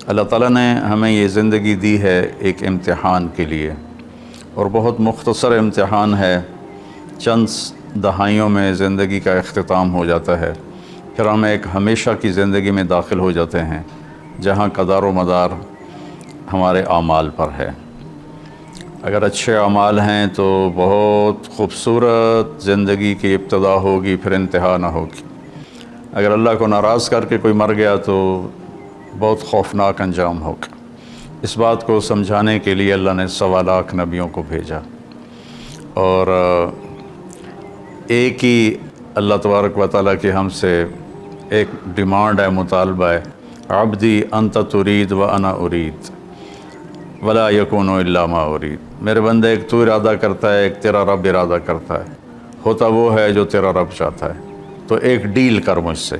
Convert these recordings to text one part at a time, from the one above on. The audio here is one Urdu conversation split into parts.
اللہ تعالیٰ نے ہمیں یہ زندگی دی ہے ایک امتحان کے لیے، اور بہت مختصر امتحان ہے۔ چند دہائیوں میں زندگی کا اختتام ہو جاتا ہے، پھر ہم ایک ہمیشہ کی زندگی میں داخل ہو جاتے ہیں جہاں کا دار و مدار ہمارے اعمال پر ہے۔ اگر اچھے اعمال ہیں تو بہت خوبصورت زندگی کی ابتدا ہوگی، پھر انتہا نہ ہوگی۔ اگر اللہ کو ناراض کر کے کوئی مر گیا تو بہت خوفناک انجام ہوگا۔ اس بات کو سمجھانے کے لیے اللہ نے 1.25 لاکھ نبیوں کو بھیجا، اور ایک ہی اللہ تبارک و تعالیٰ کی ہم سے ایک ڈیمانڈ ہے، مطالبہ ہے، عبدی انت ترید و انا ارید ولا یکون الا ما ارید۔ میرے بندے، ایک تو ارادہ کرتا ہے، ایک تیرا رب ارادہ کرتا ہے، ہوتا وہ ہے جو تیرا رب چاہتا ہے۔ تو ایک ڈیل کر مجھ سے،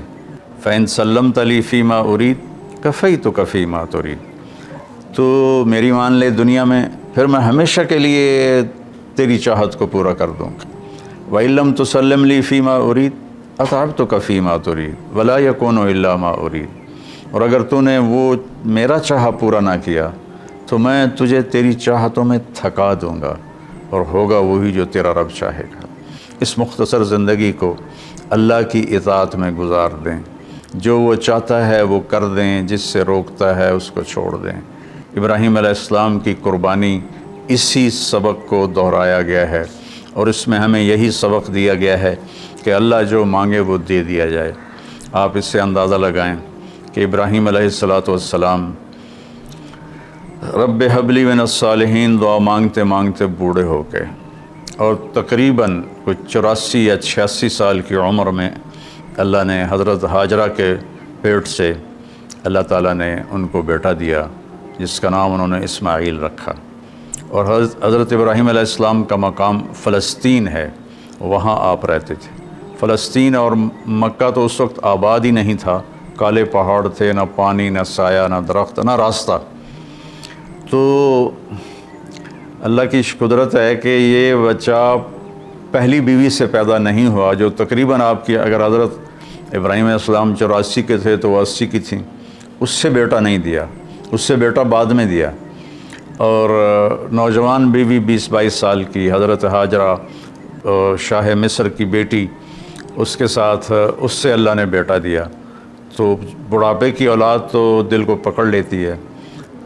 فَإِن سَلَّمْتَ لِي فِي مَا أُرِيدُ كَفَيْتُكَ فِي مَا تُرِيدُ۔ تو میری مان لے دنیا میں، پھر میں ہمیشہ کے لیے تیری چاہت کو پورا کر دوں گا۔ وَإِن لَّمْ تُسَلِّمْ لِي فِي مَا أُرِيدُ أَتْعَبْتُكَ فِي مَا تُرِيدُ وَلَا يَكُونُ إِلَّا مَا أُرِيدُ۔ اور اگر تو نے وہ میرا چاہا پورا نہ کیا تو میں تجھے تیری چاہتوں میں تھکا دوں گا، اور ہوگا وہی جو تیرا رب چاہے گا۔ اس مختصر زندگی کو اللہ کی اطاعت میں گزار دیں، جو وہ چاہتا ہے وہ کر دیں، جس سے روکتا ہے اس کو چھوڑ دیں۔ ابراہیم علیہ السلام کی قربانی اسی سبق کو دہرایا گیا ہے، اور اس میں ہمیں یہی سبق دیا گیا ہے کہ اللہ جو مانگے وہ دے دیا جائے۔ آپ اس سے اندازہ لگائیں کہ ابراہیم علیہ السلام رب حب لی من الصالحین دعا مانگتے مانگتے بوڑھے ہو گئے، اور تقریباً کچھ 84 یا 86 سال کی عمر میں اللہ نے حضرت ہاجرہ کے پیٹ سے اللہ تعالیٰ نے ان کو بیٹا دیا، جس کا نام انہوں نے اسماعیل رکھا۔ اور حضرت ابراہیم علیہ السلام کا مقام فلسطین ہے، وہاں آپ رہتے تھے۔ فلسطین اور مکہ تو اس وقت آباد ہی نہیں تھا، کالے پہاڑ تھے، نہ پانی، نہ سایہ، نہ درخت، نہ راستہ۔ تو اللہ کی قدرت ہے کہ یہ بچہ پہلی بیوی سے پیدا نہیں ہوا، جو تقریباً آپ کی، اگر حضرت ابراہیم علیہ السلام 84 کے تھے تو وہ 80 کی تھیں، اس سے بیٹا نہیں دیا، اس سے بیٹا بعد میں دیا۔ اور نوجوان بیوی 20-22 سال کی حضرت ہاجرہ، شاہ مصر کی بیٹی، اس کے ساتھ اس سے اللہ نے بیٹا دیا۔ تو بڑھاپے کی اولاد تو دل کو پکڑ لیتی ہے،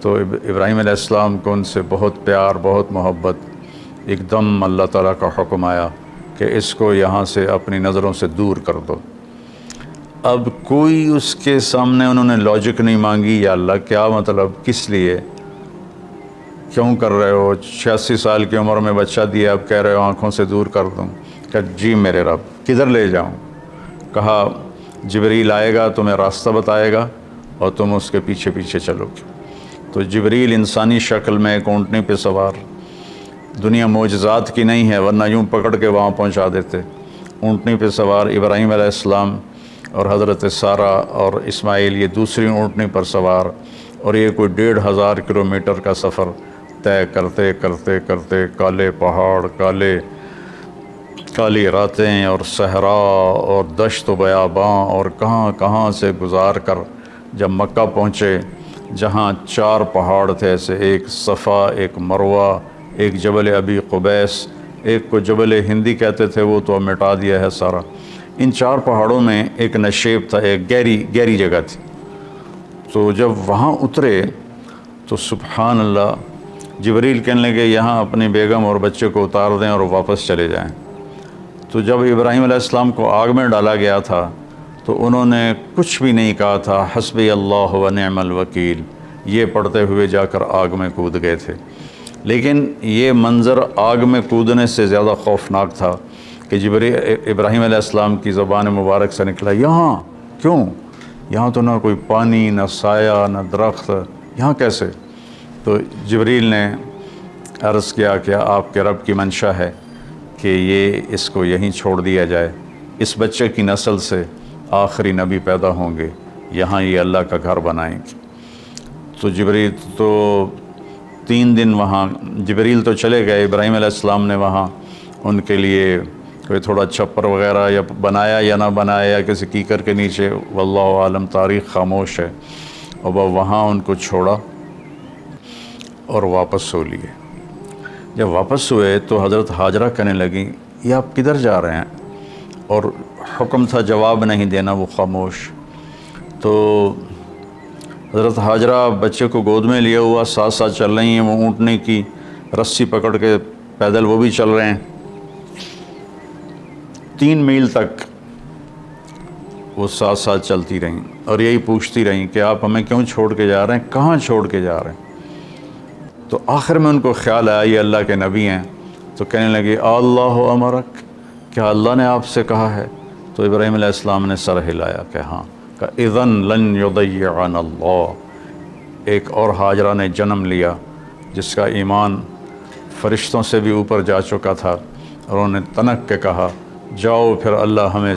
تو ابراہیم علیہ السلام کو ان سے بہت پیار، بہت محبت۔ ایک دم اللہ تعالیٰ کا حکم آیا کہ اس کو یہاں سے اپنی نظروں سے دور کر دو۔ اب کوئی اس کے سامنے انہوں نے لاجک نہیں مانگی، یا اللہ کیا مطلب، کس لیے، کیوں کر رہے ہو؟ 86 سال کی عمر میں بچہ دیا، اب کہہ رہے ہو آنکھوں سے دور کر دوں؟ کہ جی میرے رب، کدھر لے جاؤں؟ کہا جبریل آئے گا، تمہیں راستہ بتائے گا، اور تم اس کے پیچھے پیچھے چلو گے۔ تو جبریل انسانی شکل میں ایک اونٹنی پہ سوار، دنیا معجزات کی نہیں ہے ورنہ یوں پکڑ کے وہاں پہنچا دیتے، اونٹنی پہ سوار ابراہیم علیہ السلام اور حضرت سارہ اور اسماعیل یہ دوسری اونٹنی پر سوار، اور یہ کوئی 1500 کلومیٹر کا سفر طے کرتے کرتے کرتے، کالے پہاڑ، کالی راتیں، اور صحرا اور دشت و بیاباں، اور کہاں کہاں سے گزار کر جب مکہ پہنچے، جہاں 4 پہاڑ تھے ایسے، ایک صفا، ایک مروہ، ایک جبل ابی قبیس، ایک کو جبل ہندی کہتے تھے، وہ تو اب مٹا دیا ہے سارا۔ ان 4 پہاڑوں میں ایک نشیب تھا، ایک گہری جگہ تھی۔ تو جب وہاں اترے تو سبحان اللہ، جبریل کہنے لگے یہاں اپنی بیگم اور بچے کو اتار دیں اور واپس چلے جائیں۔ تو جب ابراہیم علیہ السلام کو آگ میں ڈالا گیا تھا تو انہوں نے کچھ بھی نہیں کہا تھا، حسبی اللہ و نعم الوکیل، یہ پڑھتے ہوئے جا کر آگ میں کود گئے تھے۔ لیکن یہ منظر آگ میں کودنے سے زیادہ خوفناک تھا کہ ابراہیم علیہ السلام کی زبان مبارک سے نکلا، یہاں کیوں؟ یہاں تو نہ کوئی پانی، نہ سایہ، نہ درخت، یہاں کیسے؟ تو جبریل نے عرض کیا کہ آپ کے رب کی منشا ہے کہ یہ اس کو یہیں چھوڑ دیا جائے، اس بچے کی نسل سے آخری نبی پیدا ہوں گے، یہاں یہ اللہ کا گھر بنائیں گے۔ تو جبریل تو 3 دن وہاں، جبریل تو چلے گئے، ابراہیم علیہ السلام نے وہاں ان کے لیے کوئی تھوڑا چھپر وغیرہ یا بنایا یا نہ بنایا، یا کسی کیکر کے نیچے، واللہ عالم، تاریخ خاموش ہے۔ اور وہ وہاں ان کو چھوڑا اور واپس ہو لیے۔ جب واپس ہوئے تو حضرت ہاجرہ کہنے لگیں یہ آپ کدھر جا رہے ہیں؟ اور حکم تھا جواب نہیں دینا، وہ خاموش۔ تو حضرت ہاجرہ بچے کو گود میں لیا ہوا ساتھ ساتھ چل رہی ہیں، وہ اونٹنے کی رسی پکڑ کے پیدل وہ بھی چل رہے ہیں۔ 3 میل تک وہ ساتھ ساتھ چلتی رہیں اور یہی پوچھتی رہیں کہ آپ ہمیں کیوں چھوڑ کے جا رہے ہیں، کہاں چھوڑ کے جا رہے ہیں؟ تو آخر میں ان کو خیال آیا یہ اللہ کے نبی ہیں، تو کہنے لگے اللہ امرک، کیا اللہ نے آپ سے کہا ہے؟ تو ابراہیم علیہ السلام نے سر ہلایا کہ ہاں، کہ اذن لن یضیعنا اللہ۔ ایک اور ہاجرہ نے جنم لیا جس کا ایمان فرشتوں سے بھی اوپر جا چکا تھا، اور انہوں نے تنک کے کہا جاؤ پھر اللہ ہمیں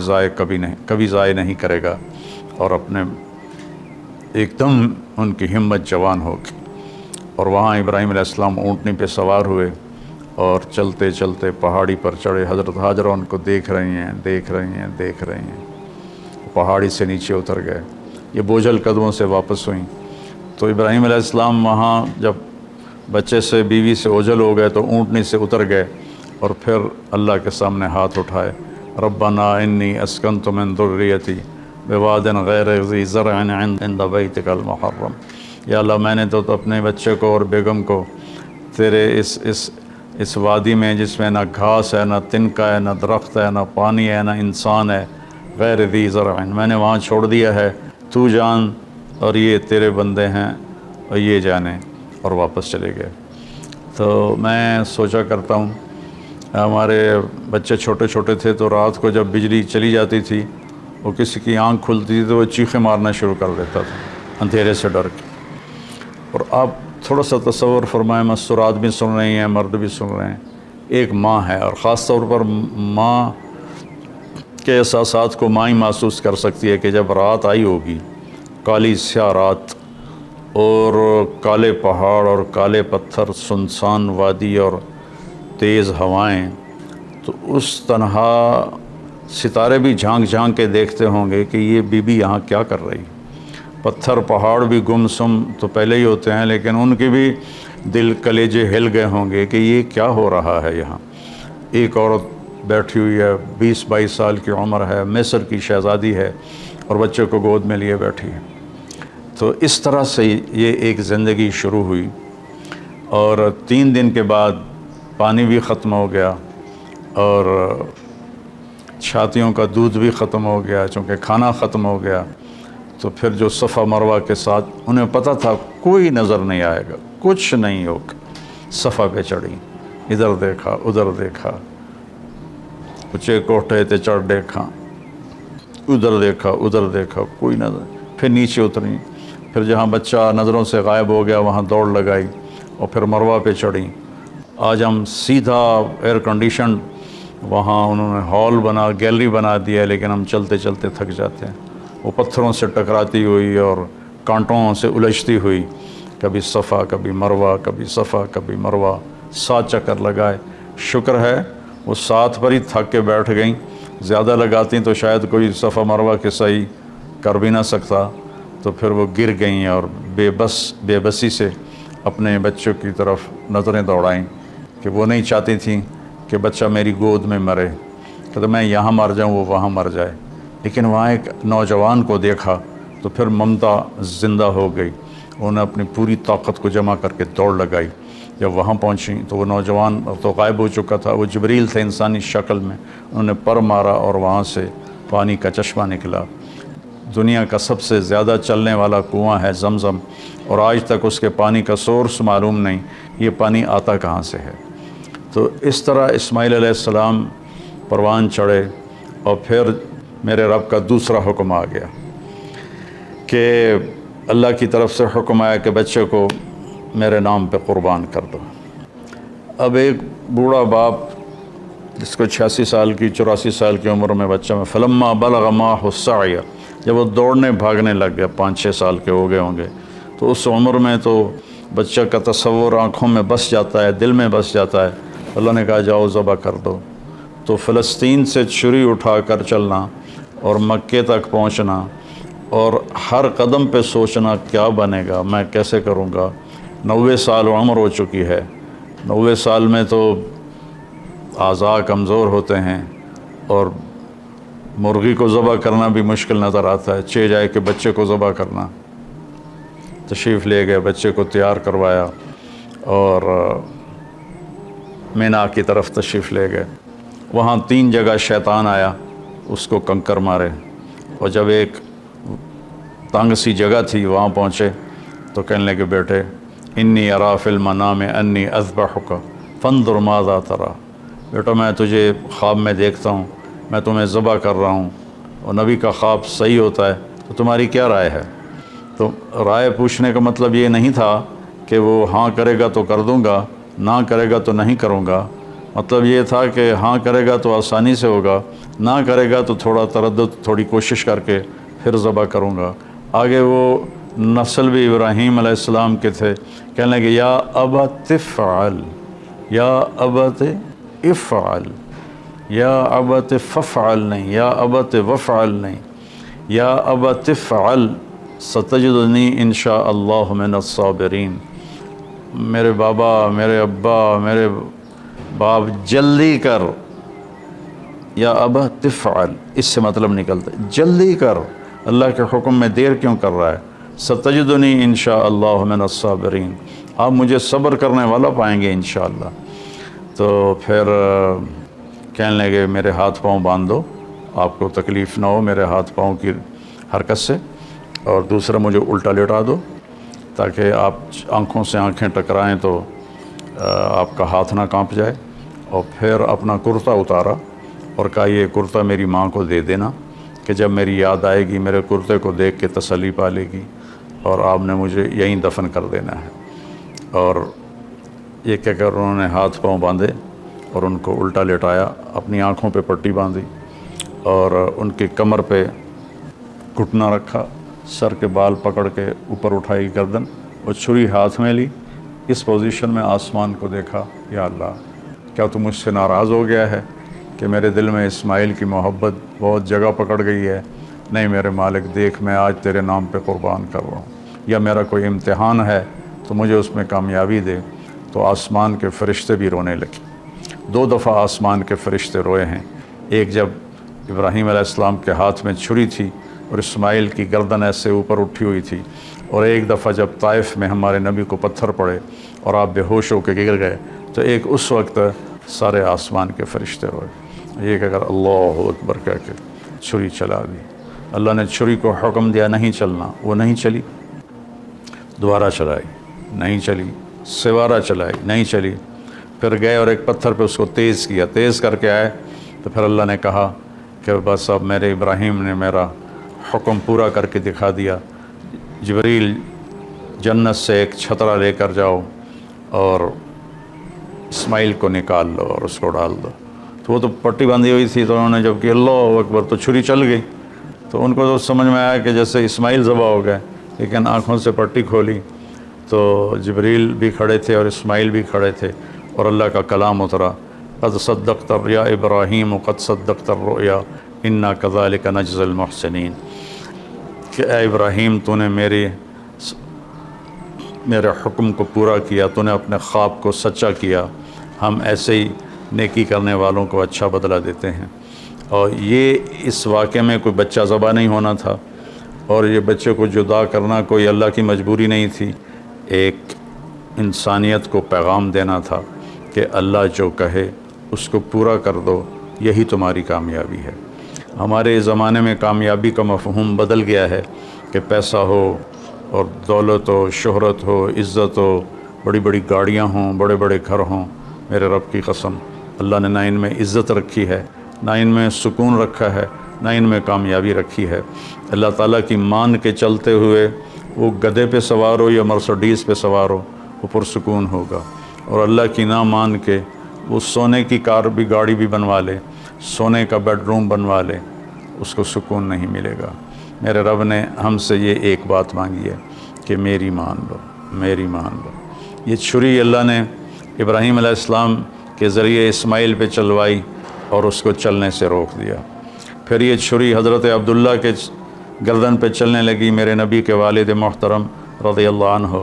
کبھی ضائع نہیں کرے گا، اور اپنے ایک دم ان کی ہمت جوان ہو گئی۔ اور وہاں ابراہیم علیہ السلام اونٹنی پہ سوار ہوئے اور چلتے چلتے پہاڑی پر چڑھے۔ حضرت ہاجرہ ان کو دیکھ رہی ہیں، پہاڑی سے نیچے اتر گئے، یہ بوجھل قدموں سے واپس ہوئیں۔ تو ابراہیم علیہ السلام وہاں جب بچے سے بیوی سے اوجھل ہو گئے تو اونٹنی سے اتر گئے اور پھر اللہ کے سامنے ہاتھ اٹھائے، ربنا انی اسکنت من ذریتی بواد غیر ذی زرع عند بیتک المحرم۔ یا اللہ میں نے تو اپنے بچے کو اور بیگم کو تیرے اس وادی میں جس میں نہ گھاس ہے، نہ تنکا ہے، نہ درخت ہے، نہ پانی ہے، نہ انسان ہے، غیر ذی زرع، میں نے وہاں چھوڑ دیا ہے، تو جان اور یہ تیرے بندے ہیں اور یہ جانے، اور واپس چلے گئے۔ تو میں سوچا کرتا ہوں ہمارے بچے چھوٹے چھوٹے تھے تو رات کو جب بجلی چلی جاتی تھی، وہ کسی کی آنکھ کھلتی تھی تو وہ چیخیں مارنا شروع کر دیتا تھا اندھیرے سے ڈر کے۔ اور آپ تھوڑا سا تصور فرمائیں، مستورات بھی سن رہی ہیں، مرد بھی سن رہے ہیں، ایک ماں ہے، اور خاص طور پر ماں کے احساسات کو ماں ہی محسوس کر سکتی ہے کہ جب رات آئی ہوگی، کالی سیاہ رات اور کالے پہاڑ اور کالے پتھر، سنسان وادی اور تیز ہوائیں، تو اس تنہا ستارے بھی جھانک جھانک کے دیکھتے ہوں گے کہ یہ بی بی یہاں کیا کر رہی۔ پتھر پہاڑ بھی گم سم تو پہلے ہی ہوتے ہیں، لیکن ان کے بھی دل کلیجے ہل گئے ہوں گے کہ یہ کیا ہو رہا ہے یہاں۔ ایک عورت بیٹھی ہوئی ہے، 20-22 سال کی عمر ہے، مصر کی شہزادی ہے، اور بچے کو گود میں لیے بیٹھی ہے۔ تو اس طرح سے یہ ایک زندگی شروع ہوئی، اور 3 دن کے بعد پانی بھی ختم ہو گیا اور چھاتیوں کا دودھ بھی ختم ہو گیا، چونکہ کھانا ختم ہو گیا۔ تو پھر جو صفا مروہ کے ساتھ انہیں پتہ تھا کوئی نظر نہیں آئے گا، کچھ نہیں ہوگا، صفا پہ چڑھی، ادھر دیکھا ادھر دیکھا، اونچے کوٹھے تے چڑھ دیکھا، ادھر دیکھا، کوئی نظر۔ پھر نیچے اتری، پھر جہاں بچہ نظروں سے غائب ہو گیا وہاں دوڑ لگائی، اور پھر مروہ پہ چڑھی۔ آج ہم سیدھا ایئر کنڈیشن وہاں انہوں نے ہال بنا، گیلری بنا دیا ہے، لیکن ہم چلتے چلتے تھک جاتے ہیں۔ وہ پتھروں سے ٹکراتی ہوئی اور کانٹوں سے الجھتی ہوئی، کبھی صفا کبھی مروہ، کبھی صفا کبھی مروہ، 7 چکر لگائے۔ شکر ہے وہ 7 پر ہی تھک کے بیٹھ گئیں، زیادہ لگاتی تو شاید کوئی صفا مروہ کے صحیح کر بھی نہ سکتا۔ تو پھر وہ گر گئیں اور بے بسی سے اپنے بچوں کی طرف نظریں دوڑائیں کہ وہ نہیں چاہتی تھیں کہ بچہ میری گود میں مرے، کہ میں یہاں مر جاؤں وہ وہاں مر جائے۔ لیکن وہاں ایک نوجوان کو دیکھا تو پھر ممتا زندہ ہو گئی، انہوں نے اپنی پوری طاقت کو جمع کر کے دوڑ لگائی۔ جب وہاں پہنچیں تو وہ نوجوان تو غائب ہو چکا تھا، وہ جبریل تھے انسانی شکل میں، انہوں نے پر مارا اور وہاں سے پانی کا چشمہ نکلا۔ دنیا کا سب سے زیادہ چلنے والا کنواں ہے زمزم، اور آج تک اس کے پانی کا سورس معلوم نہیں، یہ پانی آتا کہاں سے ہے۔ تو اس طرح اسماعیل علیہ السلام پروان چڑھے، اور پھر میرے رب کا دوسرا حکم آ گیا کہ اللہ کی طرف سے حکم آیا کہ بچے کو میرے نام پہ قربان کر دو۔ اب ایک بوڑھا باپ جس کو 86 سال کی 84 سال کی عمر میں بچہ میں، فلما بلغ معه السعی، جب وہ دوڑنے بھاگنے لگ گیا، 5-6 سال کے ہو گئے ہوں گے، تو اس عمر میں تو بچہ کا تصور آنکھوں میں بس جاتا ہے، دل میں بس جاتا ہے۔ اللہ نے کہا جاؤ ذبح کر دو۔ تو فلسطین سے چھری اٹھا کر چلنا اور مکے تک پہنچنا اور ہر قدم پہ سوچنا کیا بنے گا، میں کیسے کروں گا۔ 90 سال عمر ہو چکی ہے، 90 سال میں تو اعضاء کمزور ہوتے ہیں، اور مرغی کو ذبح کرنا بھی مشکل نظر آتا ہے، چہ جائے کہ بچے کو ذبح کرنا۔ تشریف لے گئے، بچے کو تیار کروایا اور مینا کی طرف تشریف لے گئے۔ وہاں 3 جگہ شیطان آیا، اس کو کنکر مارے، اور جب ایک تنگ سی جگہ تھی وہاں پہنچے تو کہنے لگے بیٹے انی ارا فی المنام انی اذبحک فانظر ماذا تری، بیٹا میں تجھے خواب میں دیکھتا ہوں، میں تمہیں ذبح کر رہا ہوں، اور نبی کا خواب صحیح ہوتا ہے تو تمہاری کیا رائے ہے؟ تو رائے پوچھنے کا مطلب یہ نہیں تھا کہ وہ ہاں کرے گا تو کر دوں گا، نہ کرے گا تو نہیں کروں گا، مطلب یہ تھا کہ ہاں کرے گا تو آسانی سے ہوگا، نہ کرے گا تو تھوڑا تردد، تھوڑی کوشش کر کے پھر ذبح کروں گا۔ آگے وہ نسل بھی ابراہیم علیہ السلام کے تھے، کہنے لگے یا ابت افعل، یا ابت افعل، یا ابت ففعل نہیں، یا ابت وفعل نہیں، یا ابت افعل ستجدنی انشاء اللہ من الصابرین۔ میرے بابا، میرے ابا، میرے باپ جلدی کر، یا ابا تفعل، اس سے مطلب نکلتا ہے جلدی کر، اللہ کے حکم میں دیر کیوں کر رہا ہے؟ ستجدنی انشاء اللہ من الصابرین، آپ مجھے صبر کرنے والا پائیں گے انشاءاللہ۔ تو پھر کہنے لگے میرے ہاتھ پاؤں باندھ دو، آپ کو تکلیف نہ ہو میرے ہاتھ پاؤں کی حرکت سے، اور دوسرا مجھے الٹا لیٹا دو تاکہ آپ آنکھوں سے آنکھیں ٹکرائیں تو آپ کا ہاتھ نہ کانپ جائے۔ اور پھر اپنا کرتا اتارا اور کہا یہ کرتا میری ماں کو دے دینا کہ جب میری یاد آئے گی میرے کرتے کو دیکھ کے تسلی پا لے گی، اور آپ نے مجھے یہیں دفن کر دینا ہے۔ اور یہ کہہ کر انہوں نے ہاتھ پاؤں باندھے اور ان کو الٹا لٹایا، اپنی آنکھوں پہ پٹی باندھی اور ان کی کمر پہ گھٹنا رکھا، سر کے بال پکڑ کے اوپر اٹھائی گردن اور چھری ہاتھ میں لی، اس پوزیشن میں آسمان کو دیکھا، یا اللہ کیا تو مجھ سے ناراض ہو گیا ہے کہ میرے دل میں اسماعیل کی محبت بہت جگہ پکڑ گئی ہے؟ نہیں میرے مالک، دیکھ میں آج تیرے نام پہ قربان کر رہا ہوں، یا میرا کوئی امتحان ہے تو مجھے اس میں کامیابی دے۔ تو آسمان کے فرشتے بھی رونے لگے، 2 دفعہ آسمان کے فرشتے روئے ہیں، ایک جب ابراہیم علیہ السلام کے ہاتھ میں چھری تھی اور اسماعیل کی گردن ایسے اوپر اٹھی ہوئی تھی، اور ایک دفعہ جب طائف میں ہمارے نبی کو پتھر پڑے اور آپ بے ہوش ہو کے گر گئے، تو ایک اس وقت سارے آسمان کے فرشتے روئے۔ یہ کہ اگر اللہ اکبر کہہ کے چھری چلا دی، اللہ نے چھری کو حکم دیا نہیں چلنا، وہ نہیں چلی، دوبارہ چلائی نہیں چلی، سوارہ چلائی نہیں چلی، پھر گئے اور ایک پتھر پہ اس کو تیز کیا، تیز کر کے آئے تو پھر اللہ نے کہا کہ بس اب میرے ابراہیم نے میرا حکم پورا کر کے دکھا دیا، جبریل جنت سے ایک چھترا لے کر جاؤ اور اسماعیل کو نکال لو اور اس کو ڈال دو۔ تو وہ تو پٹی باندھی ہوئی تھی، تو انہوں نے جب کہ اللہ اکبر تو چھری چل گئی، تو ان کو تو سمجھ میں آیا کہ جیسے اسماعیل ذبح ہو گئے، لیکن آنکھوں سے پٹی کھولی تو جبریل بھی کھڑے تھے اور اسماعیل بھی کھڑے تھے، اور اللہ کا کلام اترا قد صدقت الرؤیا ابراہیم قد صدقت الرؤیا انا کذالک نجزی المحسنین، کہ اے ابراہیم تو نے میرے حکم کو پورا کیا، تو نے اپنے خواب کو سچا کیا، ہم ایسے ہی نیکی کرنے والوں کو اچھا بدلہ دیتے ہیں۔ اور یہ اس واقعے میں کوئی بچہ ذبح نہیں ہونا تھا، اور یہ بچے کو جدا کرنا کوئی اللہ کی مجبوری نہیں تھی، ایک انسانیت کو پیغام دینا تھا کہ اللہ جو کہے اس کو پورا کر دو، یہی تمہاری کامیابی ہے۔ ہمارے زمانے میں کامیابی کا مفہوم بدل گیا ہے کہ پیسہ ہو اور دولت ہو، شہرت ہو، عزت ہو، بڑی بڑی گاڑیاں ہوں، بڑے بڑے گھر ہوں۔ میرے رب کی قسم، اللہ نے نہ ان میں عزت رکھی ہے، نہ ان میں سکون رکھا ہے، نہ ان میں کامیابی رکھی ہے۔ اللہ تعالیٰ کی مان کے چلتے ہوئے وہ گدھے پہ سوار ہو یا مرسڈیز پہ سوار ہو، وہ پرسکون ہوگا، اور اللہ کی نہ مان کے وہ سونے کی کار بھی، گاڑی بھی بنوا لے، سونے کا بیڈ روم بنوا لے، اس کو سکون نہیں ملے گا۔ میرے رب نے ہم سے یہ ایک بات مانگی ہے کہ میری مان لو، میری مان لو۔ یہ چھری اللہ نے ابراہیم علیہ السلام کے ذریعے اسماعیل پہ چلوائی اور اس کو چلنے سے روک دیا۔ پھر یہ چھری حضرت عبداللہ کے گردن پہ چلنے لگی میرے نبی کے والد محترم رضی اللہ عنہ،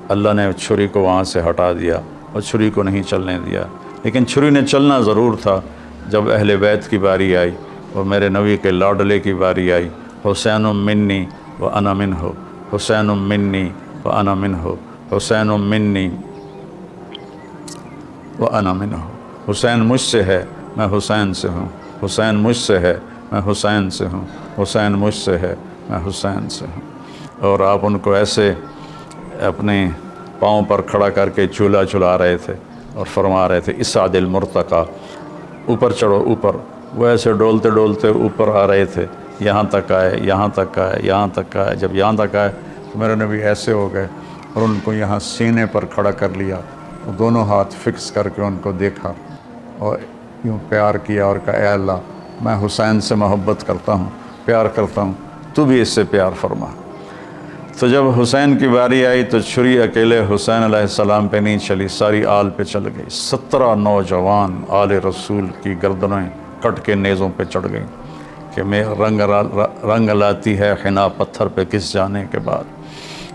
اللہ نے چھری کو وہاں سے ہٹا دیا اور چھری کو نہیں چلنے دیا، لیکن چھری نے چلنا ضرور تھا۔ جب اہل بیت کی باری آئی اور میرے نبی کے لاڈلے کی باری آئی، حسین منی و انا منہ، حسین منی و انا منہ، حسین منی و انا منہ، حسین مجھ سے ہے میں حسین سے ہوں، حسین مجھ سے ہے میں حسین سے ہوں، حسین مجھ سے ہے میں حسین سے ہوں۔ اور آپ ان کو ایسے اپنے پاؤں پر کھڑا کر کے جھولا جھلا رہے تھے اور فرما رہے تھے اسعد المرتقی، اوپر چڑھو اوپر۔ وہ ایسے ڈولتے ڈولتے اوپر آ رہے تھے، یہاں تک آئے، یہاں تک آئے، یہاں تک آئے۔ جب یہاں تک آئے تو میرے نبی ایسے ہو گئے اور ان کو یہاں سینے پر کھڑا کر لیا، دونوں ہاتھ فکس کر کے ان کو دیکھا اور یوں پیار کیا اور کہا اے اللہ میں حسین سے محبت کرتا ہوں، پیار کرتا ہوں، تو بھی اس سے پیار فرما۔ تو جب حسین کی باری آئی تو چھری اکیلے حسین علیہ السلام پہ نہیں چلی، ساری آل پہ چل گئی۔ 17 نوجوان آل رسول کی گردنیں کٹ کے نیزوں پہ چڑھ گئیں کہ میں رنگ لاتی ہے حنا پتھر پہ کس جانے کے بعد،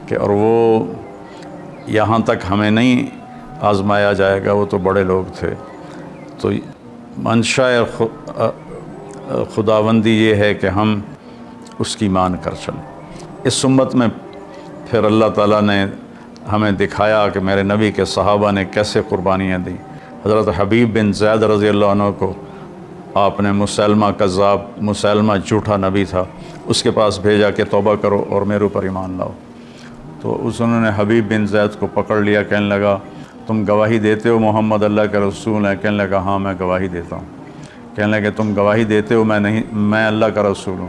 کہ اور وہ یہاں تک ہمیں نہیں آزمایا جائے گا، وہ تو بڑے لوگ تھے۔ تو منشاء خداوندی یہ ہے کہ ہم اس کی مان کر چلیں۔ اس امت میں پھر اللہ تعالیٰ نے ہمیں دکھایا کہ میرے نبی کے صحابہ نے کیسے قربانیاں دیں۔ حضرت حبیب بن زید رضی اللہ عنہ کو آپ نے مسلمہ کذاب، مسلمہ جھوٹا نبی تھا، اس کے پاس بھیجا کہ توبہ کرو اور میرے اوپر ایمان لاؤ۔ تو انہوں نے حبیب بن زید کو پکڑ لیا، کہنے لگا تم گواہی دیتے ہو محمد اللہ کے رسول ہیں؟ کہنے لگا ہاں میں گواہی دیتا ہوں۔ کہنے لگے تم گواہی دیتے ہو میں اللہ کا رسول ہوں؟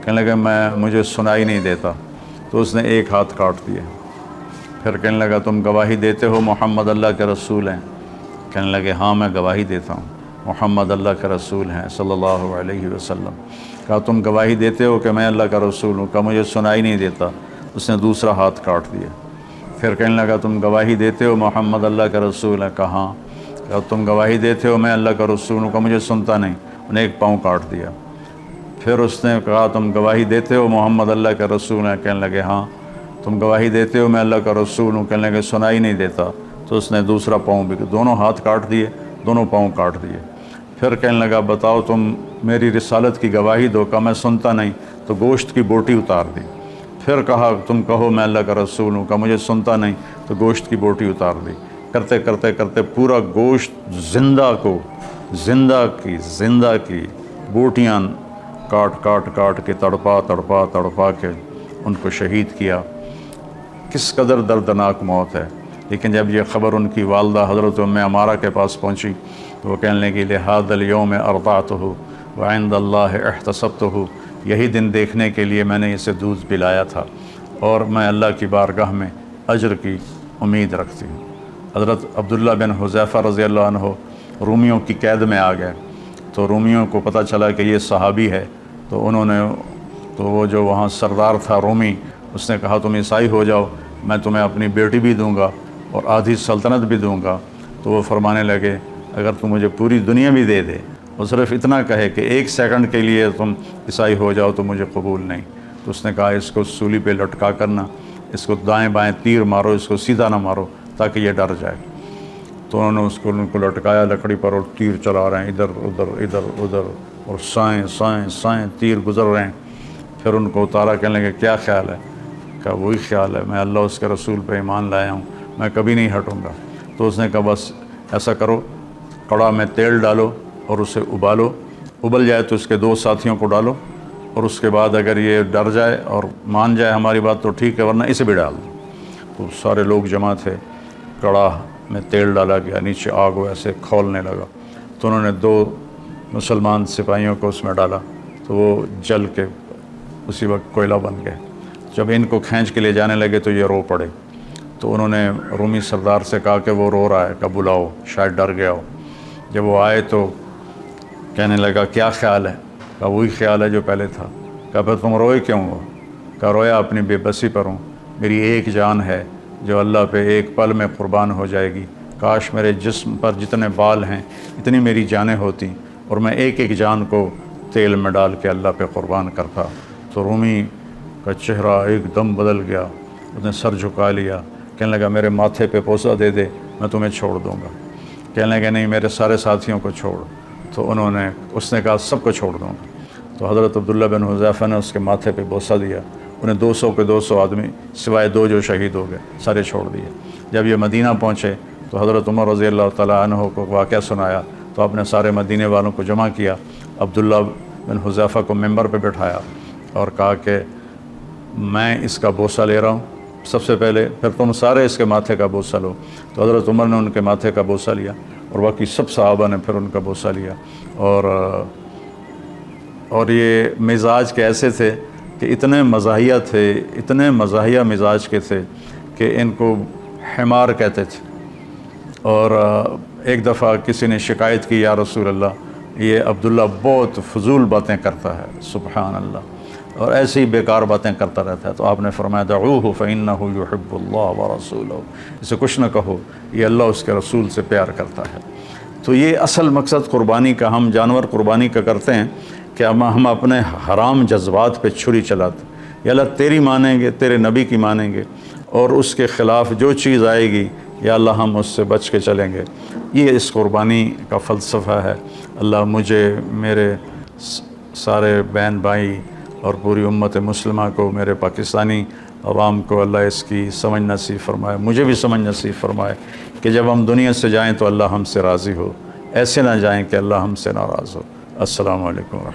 کہنے لگا مجھے سنائی نہیں دیتا۔ تو اس نے ایک ہاتھ کاٹ دیا۔ پھر کہنے لگا تم گواہی دیتے ہو محمد اللہ کے رسول ہیں؟ کہنے لگے ہاں میں گواہی دیتا ہوں، محمد اللہ کے رسول ہیں صلی اللہ علیہ وسلم۔ کہا تم گواہی دیتے ہو کہ میں اللہ کا رسول ہوں؟ کہا مجھے سنائی نہیں دیتا۔ اس نے دوسرا ہاتھ کاٹ دیا۔ پھر کہنے لگا تم گواہی دیتے ہو محمد اللہ کا رسول ہے؟ کہا ہاں۔ کہا تم گواہی دیتے ہو میں اللہ کا رسول ہوں؟ کہا مجھے سنتا نہیں۔ انہیں ایک پاؤں کاٹ دیا۔ پھر اس نے کہا تم گواہی دیتے ہو محمد اللہ کا رسول ہیں؟ کہنے لگے ہاں۔ تم گواہی دیتے ہو میں اللہ کا رسول ہوں؟ کہنے لگے سنائی نہیں دیتا۔ تو اس نے دوسرا پاؤں بھی، دونوں ہاتھ کاٹ دیے، دونوں پاؤں کاٹ دیے۔ پھر کہنے لگا بتاؤ تم میری رسالت کی گواہی دو۔ کہا میں سنتا نہیں۔ تو گوشت کی بوٹی اتار دی۔ پھر کہا تم کہو میں اللہ کا رسول ہوں؟ کہا مجھے سنتا نہیں۔ تو گوشت کی بوٹی اتار دی۔ کرتے کرتے کرتے پورا گوشت زندہ کی بوٹیاں کاٹ کے تڑپا کے ان کو شہید کیا۔ کس قدر دردناک موت ہے۔ لیکن جب یہ خبر ان کی والدہ حضرت ام عمارہ کے پاس پہنچی تو وہ کہنے لگی لہذا الیوم ارضعتہ وعند اللہ احتسبتہ، یہی دن دیکھنے کے لیے میں نے اسے دودھ پلایا تھا اور میں اللہ کی بارگاہ میں اجر کی امید رکھتی ہوں۔ حضرت عبداللہ بن حذیفہ رضی اللہ عنہ رومیوں کی قید میں آ گئے تو رومیوں کو پتہ چلا کہ یہ صحابی ہے، تو وہ جو وہاں سردار تھا رومی، اس نے کہا تم عیسائی ہو جاؤ، میں تمہیں اپنی بیٹی بھی دوں گا اور آدھی سلطنت بھی دوں گا۔ تو وہ فرمانے لگے اگر تم مجھے پوری دنیا بھی دے دے اور صرف اتنا کہے کہ 1 سیکنڈ کے لیے تم عیسائی ہو جاؤ تو مجھے قبول نہیں۔ تو اس نے کہا اس کو سولی پہ لٹکا کرنا، اس کو دائیں بائیں تیر مارو، اس کو سیدھا نہ مارو تاکہ یہ ڈر جائے۔ تو انہوں نے ان کو لٹکایا لکڑی پر اور تیر چلا رہے ہیں ادھر ادھر اور سائیں تیر گزر رہے ہیں۔ پھر ان کو اتارا، کہنے لگے کیا خیال ہے؟ کہا وہی خیال ہے، میں اللہ اس کے رسول پہ ایمان لایا ہوں، میں کبھی نہیں ہٹوں گا۔ تو اس نے کہا بس ایسا کرو، کڑا میں تیل ڈالو اور اسے ابالو، ابل جائے تو اس کے 2 ساتھیوں کو ڈالو اور اس کے بعد اگر یہ ڈر جائے اور مان جائے ہماری بات تو ٹھیک ہے، ورنہ اسے بھی ڈال دو۔ تو سارے لوگ جمع تھے، کڑا میں تیل ڈالا گیا، نیچے آگ ایسے کھولنے لگا تو انہوں نے 2 مسلمان سپاہیوں کو اس میں ڈالا تو وہ جل کے اسی وقت کوئلہ بن گئے۔ جب ان کو کھینچ کے لے جانے لگے تو یہ رو پڑے۔ تو انہوں نے رومی سردار سے کہا کہ وہ رو رہا ہے، کہ بلاؤ، شاید ڈر گیا ہو۔ جب وہ آئے تو کہنے لگا کیا خیال ہے؟ کہا وہی خیال ہے جو پہلے تھا۔ کہا پھر تم روئے کیوں ہو؟ کہا رویا اپنی بے بسی پر ہوں، میری ایک جان ہے جو اللہ پہ ایک پل میں قربان ہو جائے گی، کاش میرے جسم پر جتنے بال ہیں اتنی میری جانیں ہوتی اور میں ایک ایک جان کو تیل میں ڈال کے اللہ پہ قربان کرتا۔ تو رومی کا چہرہ ایک دم بدل گیا، اس نے سر جھکا لیا، کہنے لگا میرے ماتھے پہ بوسہ دے دے، میں تمہیں چھوڑ دوں گا۔ کہنے لگا نہیں، میرے سارے ساتھیوں کو چھوڑ۔ تو اس نے کہا سب کو چھوڑ دوں گا۔ تو حضرت عبداللہ بن حذیفہ نے اس کے ماتھے پہ بوسہ دیا، انہیں 200 کے 200 آدمی سوائے 2 جو شہید ہو گئے سارے چھوڑ دیے۔ جب یہ مدینہ پہنچے تو حضرت عمر رضی اللہ تعالیٰ عنہ کو واقعہ سنایا، تو آپ نے سارے مدینے والوں کو جمع کیا، عبداللہ بن حذیفہ کو ممبر پہ بٹھایا اور کہا کہ میں اس کا بوسہ لے رہا ہوں سب سے پہلے، پھر تم سارے اس کے ماتھے کا بوسہ لو۔ تو حضرت عمر نے ان کے ماتھے کا بوسہ لیا اور باقی سب صحابہ نے پھر ان کا بوسہ لیا۔ اور یہ مزاج کے ایسے تھے کہ اتنے مزاحیہ تھے، اتنے مزاحیہ مزاج کے تھے کہ ان کو حمار کہتے تھے۔ اور ایک دفعہ کسی نے شکایت کی، یا رسول اللہ یہ عبداللہ بہت فضول باتیں کرتا ہے، سبحان اللہ، اور ایسی بیکار باتیں کرتا رہتا ہے۔ تو آپ نے فرمایا دعوہ فإنہ یحب اللہ ورسولہ، اسے کچھ نہ کہو، یہ اللہ اس کے رسول سے پیار کرتا ہے۔ تو یہ اصل مقصد قربانی کا، ہم جانور قربانی کا کرتے ہیں کہ ہم اپنے حرام جذبات پہ چھری چلاتے، یا اللہ تیری مانیں گے، تیرے نبی کی مانیں گے، اور اس کے خلاف جو چیز آئے گی یا اللہ ہم اس سے بچ کے چلیں گے۔ یہ اس قربانی کا فلسفہ ہے۔ اللہ مجھے، میرے سارے بہن بھائی اور پوری امت مسلمہ کو، میرے پاکستانی عوام کو اللہ اس کی سمجھ نصیب فرمائے، مجھے بھی سمجھ نصیب فرمائے کہ جب ہم دنیا سے جائیں تو اللہ ہم سے راضی ہو، ایسے نہ جائیں کہ اللہ ہم سے ناراض ہو۔ السلام علیکم ورحمۃ اللہ۔